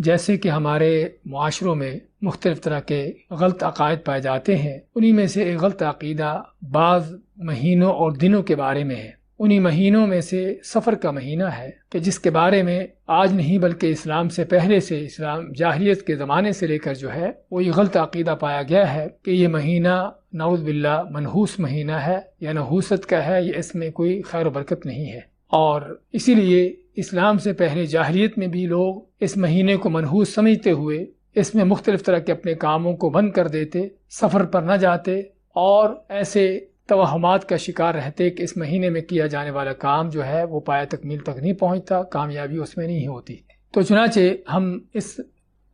جیسے کہ ہمارے معاشروں میں مختلف طرح کے غلط عقائد پائے جاتے ہیں، انہی میں سے ایک غلط عقیدہ بعض مہینوں اور دنوں کے بارے میں ہے۔ انہی مہینوں میں سے سفر کا مہینہ ہے کہ جس کے بارے میں آج نہیں بلکہ اسلام سے پہلے سے، اسلام جاہلیت کے زمانے سے لے کر جو ہے وہ یہ غلط عقیدہ پایا گیا ہے کہ یہ مہینہ نعوذ باللہ منحوس مہینہ ہے یا نحوست کا ہے، یہ اس میں کوئی خیر و برکت نہیں ہے۔ اور اسی لیے اسلام سے پہلے جاہلیت میں بھی لوگ اس مہینے کو منحوس سمجھتے ہوئے اس میں مختلف طرح کے اپنے کاموں کو بند کر دیتے، سفر پر نہ جاتے اور ایسے توہمات کا شکار رہتے کہ اس مہینے میں کیا جانے والا کام جو ہے وہ پایہ تکمیل تک نہیں پہنچتا، کامیابی اس میں نہیں ہوتی۔ تو چنانچہ ہم اس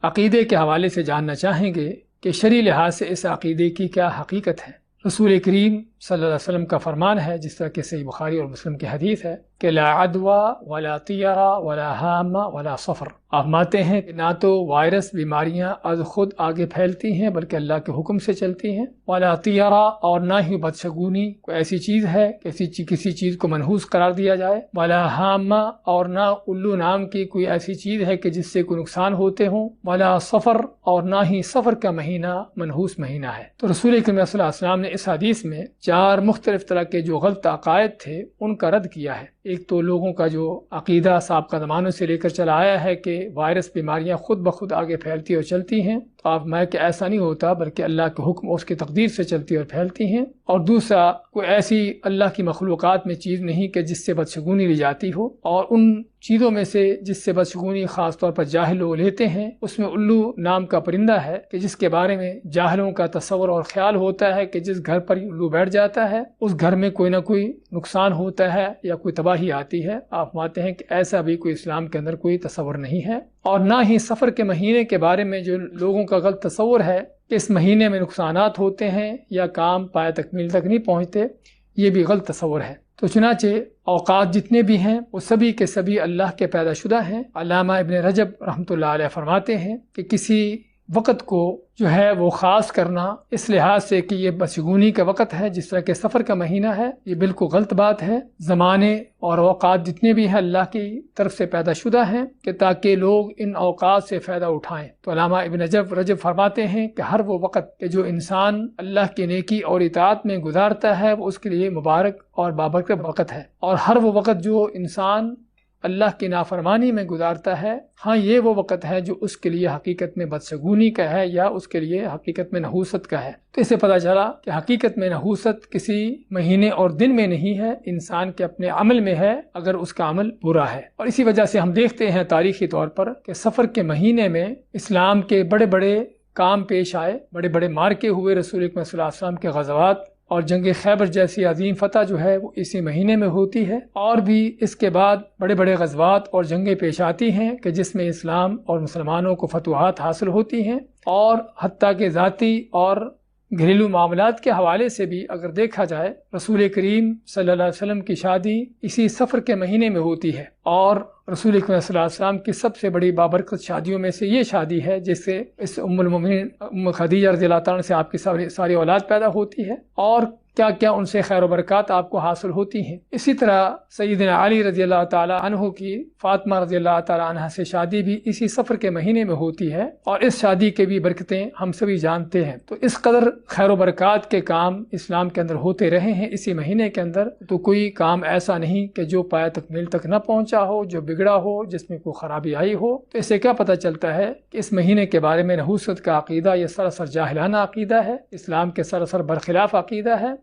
عقیدے کے حوالے سے جاننا چاہیں گے کہ شرعی لحاظ سے اس عقیدے کی کیا حقیقت ہے۔ رسول کریم صلی اللہ علیہ وسلم کا فرمان ہے، جس طرح کہ صحیح بخاری اور مسلم کی حدیث ہے کہ لا عدوى ولا طیرہ ولا حامہ ولا صفر۔ آپ مانتے ہیں کہ نہ تو وائرس بیماریاں از خود آگے پھیلتی ہیں بلکہ اللہ کے حکم سے چلتی ہیں، ولا طیرہ اور نہ ہی بدشگونی کوئی ایسی چیز ہے کہ کسی چیز کو منحوس قرار دیا جائے، ولا حامہ اور نہ الو نام کی کوئی ایسی چیز ہے کہ جس سے کوئی نقصان ہوتے ہوں، ولا صفر اور نہ ہی سفر کا مہینہ منحوس مہینہ ہے۔ تو رسول کریم صلی اللہ علیہ وسلم نے اس حدیث میں 4 مختلف طرح کے جو غلط عقائد تھے ان کا رد کیا ہے۔ ایک تو لوگوں کا جو عقیدہ سابقہ زمانوں سے لے کر چلا آیا ہے کہ وائرس بیماریاں خود بخود آگے پھیلتی اور چلتی ہیں، تو آپ میں کہ ایسا نہیں ہوتا بلکہ اللہ کے حکم اس کی تقدیر سے چلتی اور پھیلتی ہیں۔ اور دوسرا، کوئی ایسی اللہ کی مخلوقات میں چیز نہیں کہ جس سے بدشگونی لی جاتی ہو، اور ان چیزوں میں سے جس سے بدشگونی خاص طور پر جاہل لوگ لیتے ہیں اس میں الو نام کا پرندہ ہے کہ جس کے بارے میں جاہلوں کا تصور اور خیال ہوتا ہے کہ جس گھر پر الو بیٹھ جاتا ہے اس گھر میں کوئی نہ کوئی نقصان ہوتا ہے یا کوئی تباہی آتی ہے۔ آپ مانتے ہیں کہ ایسا بھی کوئی اسلام کے اندر کوئی تصور نہیں ہے۔ اور نہ ہی سفر کے مہینے کے بارے میں جو لوگوں کا غلط تصور ہے کہ اس مہینے میں نقصانات ہوتے ہیں یا کام پایہ تکمیل تک نہیں پہنچتے، یہ بھی غلط تصور ہے۔ تو چنانچہ اوقات جتنے بھی ہیں وہ سبھی کے سبھی اللہ کے پیدا شدہ ہیں۔ علامہ ابن رجب رحمۃ اللہ علیہ فرماتے ہیں کہ کسی وقت کو جو ہے وہ خاص کرنا اس لحاظ سے کہ یہ بدشگونی کا وقت ہے، جس طرح کہ سفر کا مہینہ ہے، یہ بالکل غلط بات ہے۔ زمانے اور اوقات جتنے بھی ہیں اللہ کی طرف سے پیدا شدہ ہیں کہ تاکہ لوگ ان اوقات سے فائدہ اٹھائیں۔ تو علامہ ابن رجب فرماتے ہیں کہ ہر وہ وقت کہ جو انسان اللہ کی نیکی اور اطاعت میں گزارتا ہے وہ اس کے لیے مبارک اور بابرکت وقت ہے، اور ہر وہ وقت جو انسان اللہ کی نافرمانی میں گزارتا ہے، ہاں یہ وہ وقت ہے جو اس کے لیے حقیقت میں بدشگونی کا ہے یا اس کے لیے حقیقت میں نحوست کا ہے۔ تو اس سے پتہ چلا کہ حقیقت میں نحوست کسی مہینے اور دن میں نہیں ہے، انسان کے اپنے عمل میں ہے اگر اس کا عمل برا ہے۔ اور اسی وجہ سے ہم دیکھتے ہیں تاریخی طور پر کہ سفر کے مہینے میں اسلام کے بڑے بڑے کام پیش آئے، بڑے بڑے مارکے ہوئے، رسول اکرم صلی اللہ علیہ وسلم کے غزوات اور جنگ خیبر جیسی عظیم فتح جو ہے وہ اسی مہینے میں ہوتی ہے، اور بھی اس کے بعد بڑے بڑے غزوات اور جنگیں پیش آتی ہیں کہ جس میں اسلام اور مسلمانوں کو فتوحات حاصل ہوتی ہیں۔ اور حتیٰ کہ ذاتی اور گھریلو معاملات کے حوالے سے بھی اگر دیکھا جائے، رسول کریم صلی اللہ علیہ وسلم کی شادی اسی سفر کے مہینے میں ہوتی ہے، اور رسول کریم صلی اللہ علیہ وسلم کی سب سے بڑی بابرکت شادیوں میں سے یہ شادی ہے جس سے اس ام المومنین ام خدیجہ رضی اللہ تعالیٰ سے آپ کی ساری اولاد پیدا ہوتی ہے، اور کیا کیا ان سے خیر و برکات آپ کو حاصل ہوتی ہیں۔ اسی طرح سیدنا علی رضی اللہ تعالیٰ عنہ کی فاطمہ رضی اللہ تعالیٰ عنہ سے شادی بھی اسی سفر کے مہینے میں ہوتی ہے، اور اس شادی کے بھی برکتیں ہم سبھی جانتے ہیں۔ تو اس قدر خیر و برکات کے کام اسلام کے اندر ہوتے رہے ہیں اسی مہینے کے اندر، تو کوئی کام ایسا نہیں کہ جو پایہ تکمیل تک نہ پہنچا ہو، جو بگڑا ہو، جس میں کوئی خرابی آئی ہو۔ تو اس سے کیا پتہ چلتا ہے کہ اس مہینے کے بارے میں نحوست کا عقیدہ یہ سراسر جاہلانہ عقیدہ ہے، اسلام کے سراسر برخلاف عقیدہ ہے۔